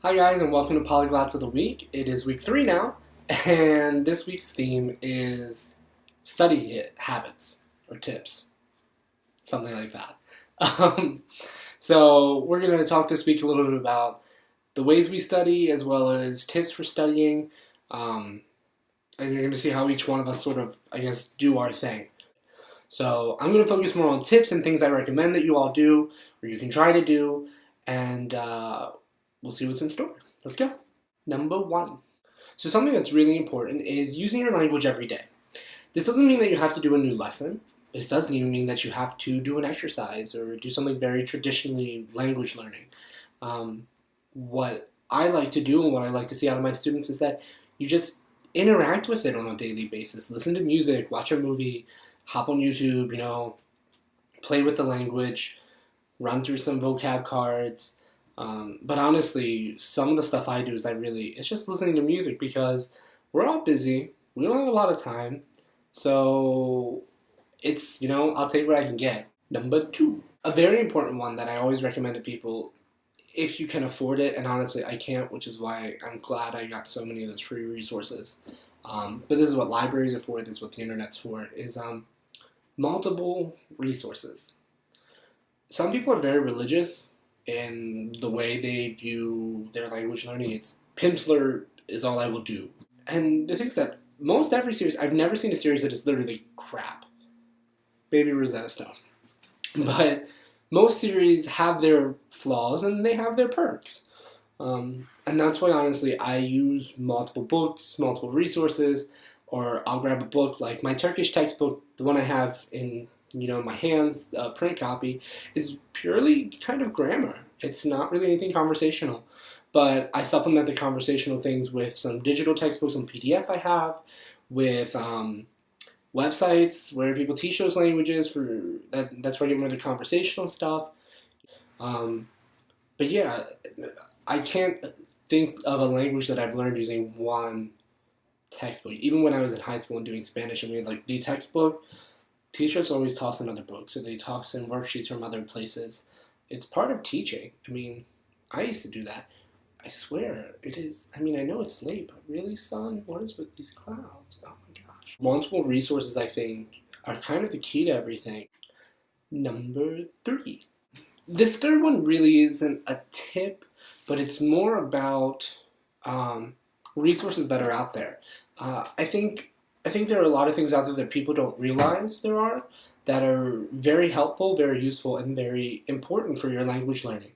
Hi guys, and welcome to Polyglots of the Week. It is week 3 now, and this week's theme is study habits or tips, something like that. Um, so we're going to talk this week a little bit about the ways we study as well as tips for studying, and you're going to see how each one of us sort of, do our thing. So I'm going to focus more on tips and things I recommend that you all do, or you can try to do, and we'll see what's in store. Let's go. Number 1. So something that's really important is using your language every day. This doesn't mean that you have to do a new lesson. This doesn't even mean that you have to do an exercise or do something very traditionally language learning. What I like to do and what I like to see out of my students is that you just interact with it on a daily basis. Listen to music, watch a movie, hop on YouTube, play with the language, run through some vocab cards. But honestly, some of the stuff I do is it's just listening to music because we're all busy. We don't have a lot of time. So I'll take what I can get. Number 2, a very important one that I always recommend to people if you can afford it, and honestly I can't, which is why I'm glad I got so many of those free resources. But this is what libraries are for, this is what the internet's for, is multiple resources. Some people are very religious in the way they view their language learning. It's Pimsleur is all I will do. And the thing is that most every series, I've never seen a series that is literally crap. Maybe Rosetta Stone. But most series have their flaws and they have their perks. And that's why honestly I use multiple books, multiple resources, or I'll grab a book like my Turkish textbook, the one I have in my hands, print copy, is purely kind of grammar. It's not really anything conversational. But I supplement the conversational things with some digital textbooks on PDF I have, with websites where people teach those languages. That's where I get more of the conversational stuff. But yeah, I can't think of a language that I've learned using one textbook. Even when I was in high school and doing Spanish, and we had the textbook, teachers always toss in other books, or they toss in worksheets from other places. It's part of teaching. I used to do that. I swear, it is. I know it's late, but really, son, what is with these clouds? Oh my gosh. Multiple resources, I think, are kind of the key to everything. Number 3. This third one really isn't a tip, but it's more about resources that are out there. I think there are a lot of things out there that people don't realize there are that are very helpful, very useful, and very important for your language learning.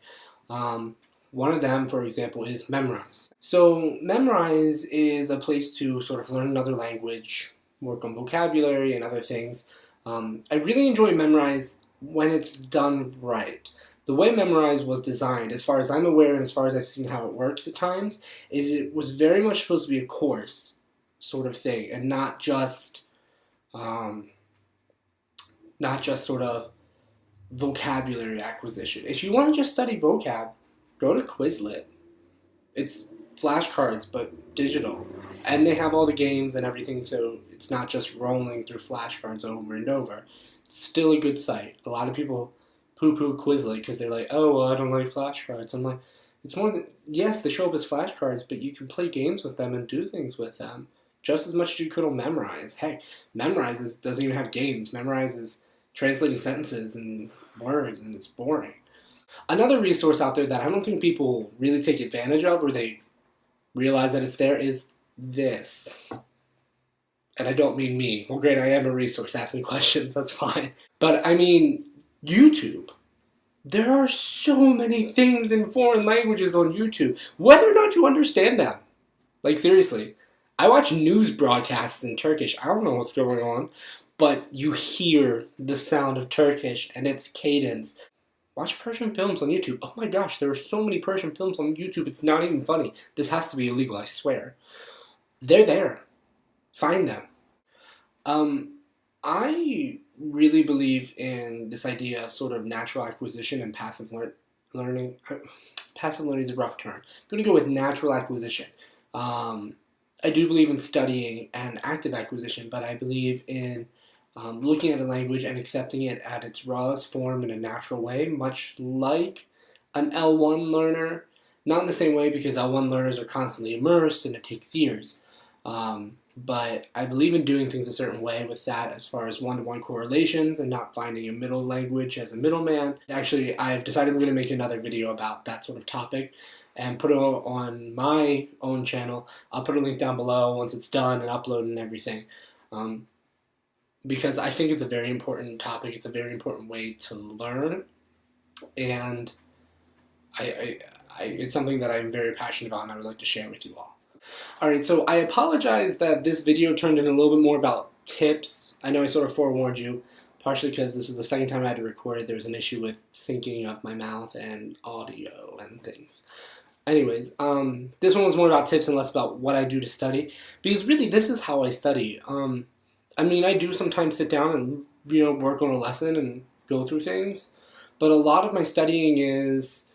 One of them, for example, is Memrise. So Memrise is a place to sort of learn another language, work on vocabulary and other things. I really enjoy Memrise when it's done right. The way Memrise was designed, as far as I'm aware and as far as I've seen how it works at times, is it was very much supposed to be a course sort of thing, and not just sort of vocabulary acquisition. If you want to just study vocab, go to Quizlet. It's flashcards, but digital. And they have all the games and everything, so it's not just rolling through flashcards over and over. It's still a good site. A lot of people poo-poo Quizlet because they're like, oh, well, I don't like flashcards. I'm like, it's more than, yes, they show up as flashcards, but you can play games with them and do things with them just as much as you could on Memrise. Heck, Memrise doesn't even have games. Memrise is translating sentences and words, and it's boring. Another resource out there that I don't think people really take advantage of, or they realize that it's there, is this. And I don't mean me. Well, great, I am a resource. Ask me questions. That's fine. But YouTube. There are so many things in foreign languages on YouTube, whether or not you understand them. Seriously. I watch news broadcasts in Turkish. I don't know what's going on, but you hear the sound of Turkish and its cadence. Watch Persian films on YouTube. Oh my gosh, there are so many Persian films on YouTube, it's not even funny. This has to be illegal, I swear. They're there. Find them. I really believe in this idea of sort of natural acquisition and passive learning. Passive learning is a rough term. I'm going to go with natural acquisition. I do believe in studying and active acquisition, but I believe in looking at a language and accepting it at its rawest form in a natural way, much like an L1 learner Not in the same way, because L1 learners are constantly immersed and it takes years. But I believe in doing things a certain way with that, as far as one-to-one correlations and not finding a middle language as a middleman. Actually, I've decided I'm going to make another video about that sort of topic and put it on my own channel. I'll put a link down below once it's done and uploaded and everything. Because I think it's a very important topic. It's a very important way to learn, and it's something that I'm very passionate about and I would like to share with you all. Alright, so I apologize that this video turned in a little bit more about tips. I know I sort of forewarned you, partially because this is the second time I had to record it. There was an issue with syncing up my mouth and audio and things. Anyways, this one was more about tips and less about what I do to study, because really this is how I study. I mean, I do sometimes sit down and, work on a lesson and go through things, but a lot of my studying is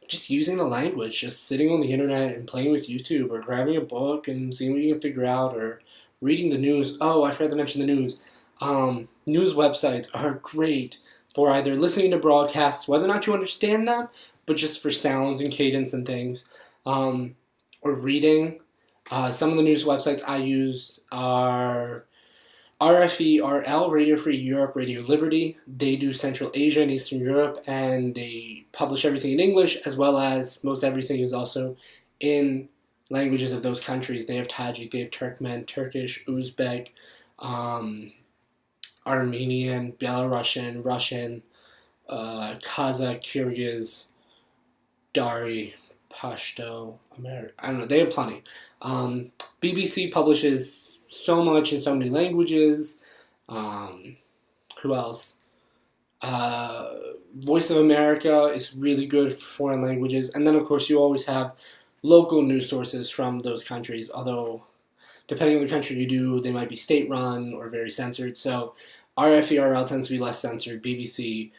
just using the language, just sitting on the internet and playing with YouTube, or grabbing a book and seeing what you can figure out, or reading the news. Oh, I forgot to mention the news. News websites are great for either listening to broadcasts, whether or not you understand them, but just for sounds and cadence and things, or reading. Some of the news websites I use are RFE-RL, Radio Free Europe, Radio Liberty. They do Central Asia and Eastern Europe, and they publish everything in English, as well as most everything is also in languages of those countries. They have Tajik, they have Turkmen, Turkish, Uzbek, Armenian, Belarusian, Russian, Kazakh, Kyrgyz, Dari, Pashto, I don't know, they have plenty. BBC publishes so much in so many languages. Who else? Voice of America is really good for foreign languages. And then, of course, you always have local news sources from those countries, although depending on the country you do, they might be state-run or very censored. So RFE-RL tends to be less censored. BBC,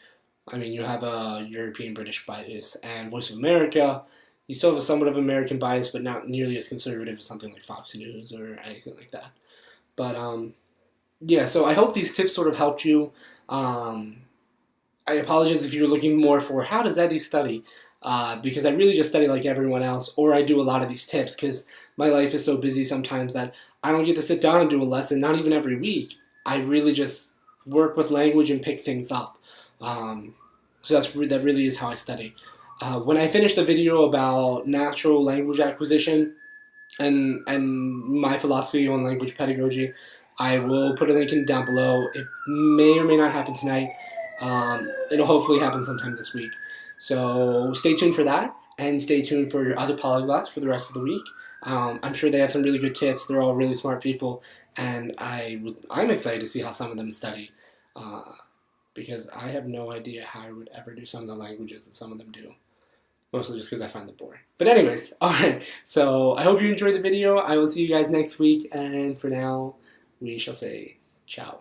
I mean, you have a European British bias. And Voice of America, you still have a somewhat of American bias, but not nearly as conservative as something like Fox News or anything like that. But, yeah, so I hope these tips sort of helped you. I apologize if you're looking more for how does Eddie study, because I really just study like everyone else, or I do a lot of these tips, because my life is so busy sometimes that I don't get to sit down and do a lesson, not even every week. I really just work with language and pick things up. So that really is how I study. When I finish the video about natural language acquisition and my philosophy on language pedagogy, I will put a link in down below. It may or may not happen tonight. It'll hopefully happen sometime this week. So stay tuned for that, and stay tuned for your other polyglots for the rest of the week. I'm sure they have some really good tips. They're all really smart people, and I'm excited to see how some of them study, because I have no idea how I would ever do some of the languages that some of them do. Mostly just because I find them boring. But anyways, alright, so I hope you enjoyed the video. I will see you guys next week, and for now, we shall say ciao.